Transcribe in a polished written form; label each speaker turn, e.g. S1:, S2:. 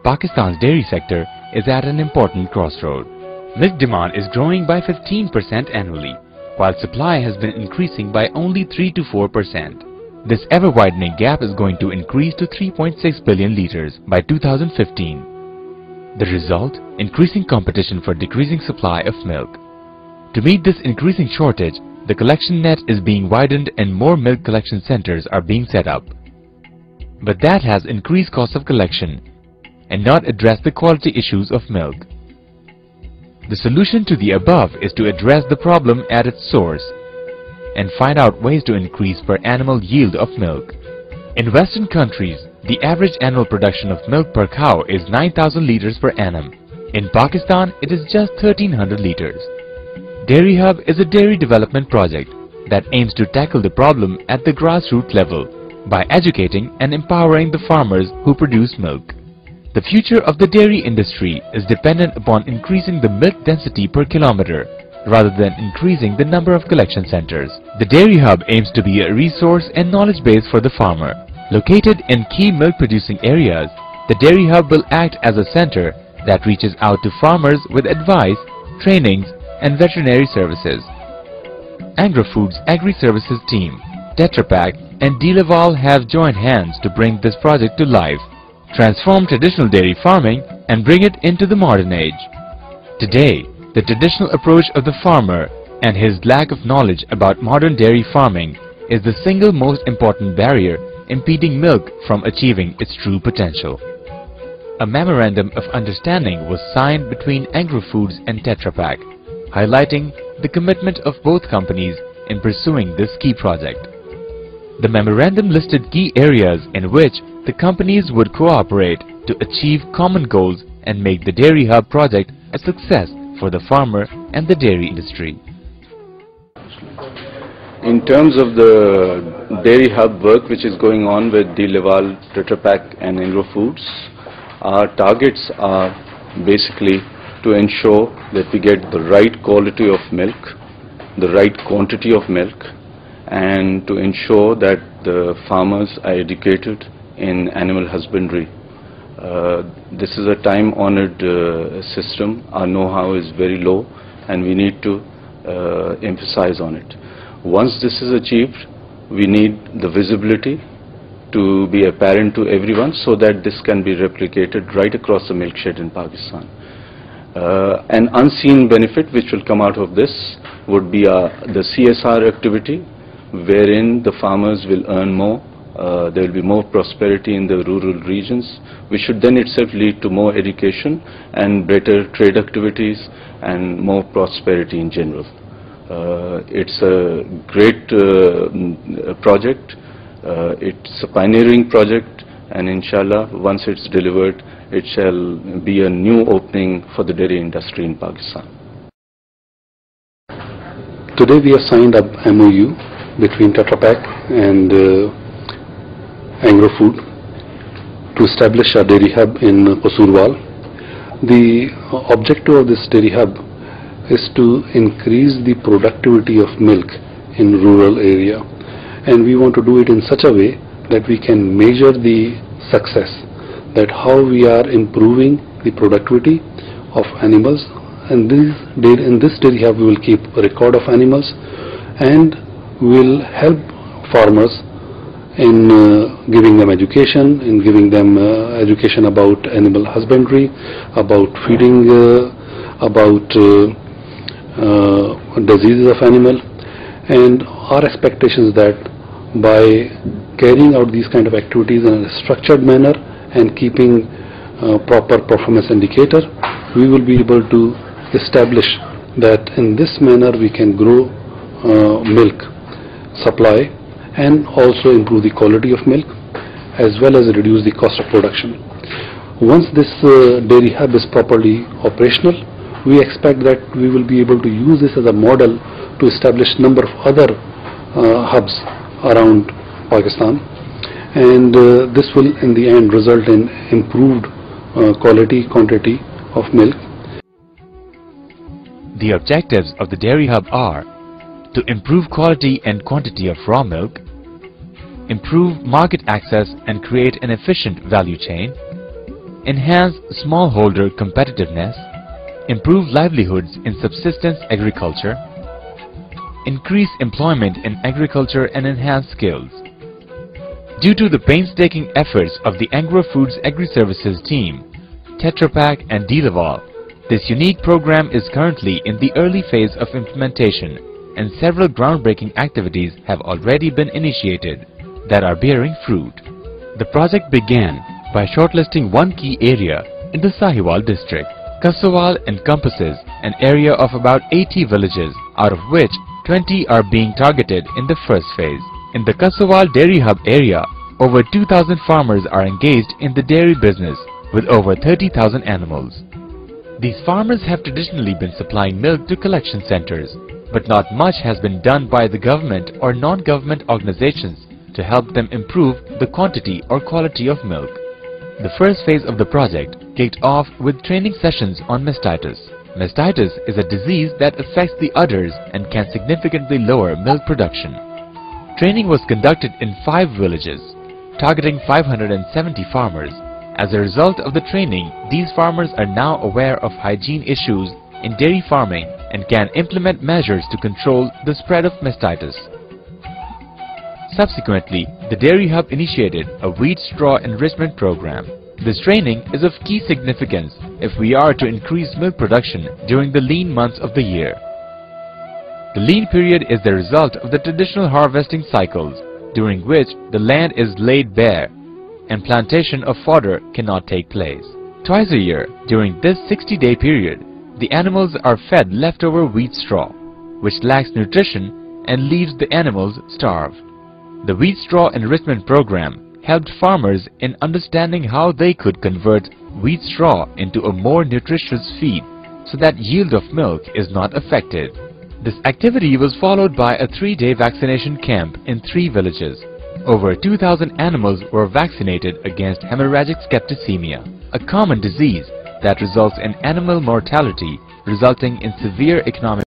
S1: Pakistan's dairy sector is at an important crossroad. Milk demand is growing by 15% annually, while supply has been increasing by only 3 to 4%. This ever-widening gap is going to increase to 3.6 billion liters by 2015. The result? Increasing competition for decreasing supply of milk. To meet this increasing shortage, the collection net is being widened and more milk collection centers are being set up. But that has increased cost of collection and not addressed the quality issues of milk. The solution to the above is to address the problem at its source and find out ways to increase per animal yield of milk. In Western countries, the average annual production of milk per cow is 9,000 liters per annum. In Pakistan, it is just 1,300 liters. Dairy Hub is a dairy development project that aims to tackle the problem at the grassroots level by educating and empowering the farmers who produce milk. The future of the dairy industry is dependent upon increasing the milk density per kilometer rather than increasing the number of collection centers. The Dairy Hub aims to be a resource and knowledge base for the farmer. Located in key milk producing areas, the Dairy Hub will act as a center that reaches out to farmers with advice, trainings and veterinary services. Agri-Foods Agri-Services team, Tetra Pak and Jalalpur have joined hands to bring this project to life, transform traditional dairy farming and bring it into the modern age. Today, the traditional approach of the farmer and his lack of knowledge about modern dairy farming is the single most important barrier impeding milk from achieving its true potential. A memorandum of understanding was signed between Agri-Foods and Tetra Pak, highlighting the commitment of both companies in pursuing this key project. The memorandum listed key areas in which the companies would cooperate to achieve common goals and make the Dairy Hub project a success for the farmer and the dairy industry.
S2: In terms of the Dairy Hub work which is going on with Jalalpur, Tetra Pak and Agri-Foods, our targets are basically to ensure that we get the right quality of milk, the right quantity of milk, and to ensure that the farmers are educated in animal husbandry. This is a time-honored system. Our know-how is very low and we need to emphasize on it. Once this is achieved, we need the visibility to be apparent to everyone so that this can be replicated right across the milk shed in Pakistan. An unseen benefit which will come out of this would be the CSR activity, wherein the farmers will earn more. There will be more prosperity in the rural regions, which should then itself lead to more education and better trade activities and more prosperity in general. It's a great project. It's a pioneering project, and inshallah, once it's delivered, it shall be a new opening for the dairy industry in Pakistan.
S3: Today we have signed up MOU between Tetra Pak and Agri-Food to establish a dairy hub in Qasurwal. The objective of this dairy hub is to increase the productivity of milk in rural area, and we want to do it in such a way that we can measure the success, that how we are improving the productivity of animals. And in this dairy hub we will keep a record of animals and will help farmers in giving them education, education about animal husbandry, about feeding, about diseases of animal. And our expectation is that by carrying out these kind of activities in a structured manner and keeping proper performance indicator, we will be able to establish that in this manner we can grow milk supply and also improve the quality of milk as well as reduce the cost of production. Once this dairy hub is properly operational, we expect that we will be able to use this as a model to establish number of other hubs around Pakistan, and this will in the end result in improved quantity of milk.
S1: The objectives of the Dairy Hub are to improve quality and quantity of raw milk, improve market access and create an efficient value chain, enhance smallholder competitiveness, improve livelihoods in subsistence agriculture, increase employment in agriculture and enhance skills. Due to the painstaking efforts of the Agro-Foods Agri-Services team, Tetra Pak and Delaval, this unique program is currently in the early phase of implementation, and several groundbreaking activities have already been initiated that are bearing fruit. The project began by shortlisting one key area in the Sahiwal district. Kasawal encompasses an area of about 80 villages, out of which 20 are being targeted in the first phase. In the Kasawal Dairy Hub area, over 2,000 farmers are engaged in the dairy business with over 30,000 animals. These farmers have traditionally been supplying milk to collection centers, but not much has been done by the government or non-government organizations to help them improve the quantity or quality of milk. The first phase of the project kicked off with training sessions on mastitis. Mastitis is a disease that affects the udders and can significantly lower milk production. Training was conducted in 5 villages, targeting 570 farmers. As a result of the training, these farmers are now aware of hygiene issues in dairy farming and can implement measures to control the spread of mastitis. Subsequently, the Dairy Hub initiated a wheat straw enrichment program. This training is of key significance if we are to increase milk production during the lean months of the year. The lean period is the result of the traditional harvesting cycles, during which the land is laid bare and plantation of fodder cannot take place. Twice a year, during this 60-day period, the animals are fed leftover wheat straw, which lacks nutrition and leaves the animals starved. The wheat straw enrichment program helped farmers in understanding how they could convert wheat straw into a more nutritious feed so that yield of milk is not affected. This activity was followed by a 3-day vaccination camp in 3 villages. Over 2,000 animals were vaccinated against hemorrhagic septicemia, a common disease that results in animal mortality resulting in severe economic